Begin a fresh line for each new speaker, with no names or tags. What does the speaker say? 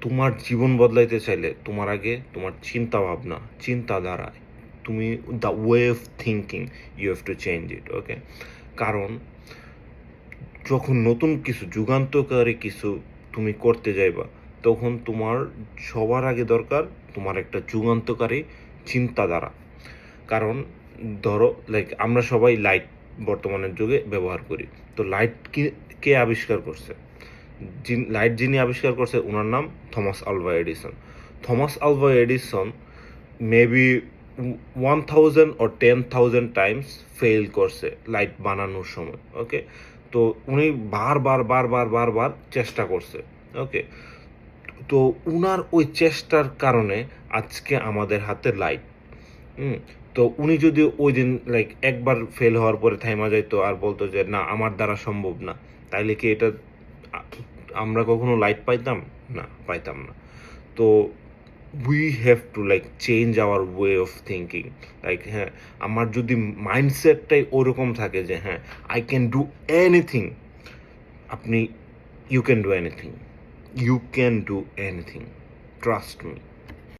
তোমার জীবন বদলাইতে চাইলে তোমার আগে তোমার চিন্তা ভাবনা, চিন্তাধারায় তুমি the way of thinking you have to change it, okay? কারণ যখন নতুন কিছু যুগান্তকারী কিছু তুমি করতে যাইবা, তখন তোমার সবার আগে দরকার তোমার একটা যুগান্তকারী চিন্তাধারা। কারণ ধরো লাইক আমরা সবাই লাইট বর্তমানের যুগে ব্যবহার করি। তো লাইট কে আবিষ্কার করছে? লাইট যিনি আবিষ্কার করছে ওনার নাম Thomas Alva Edison. Thomas Alva Edison maybe 1000 or 10,000 Times fail করছে লাইট বানানোর সময়, ওকে? তো উনি বারবার চেষ্টা করছে, ওকে? তো উনার ওই চেষ্টার কারণে আজকে আমাদের হাতে লাইট। তো উনি যদি ওই দিন লাইক একবার ফেল হওয়ার পরে থাইমা যাইতো আর বলতো যে না আমার দ্বারা সম্ভব না, তাইলে কি এটা আমরা কখনো লাইট পাইতাম? না, পাইতাম না। তো we have to like change our way of thinking. Like হ্যাঁ, আমার যদি মাইন্ডসেটটাই ওরকম থাকে যে হ্যাঁ আই ক্যান ডু এনিথিং, আপনি you can do anything, you can do anything, trust me.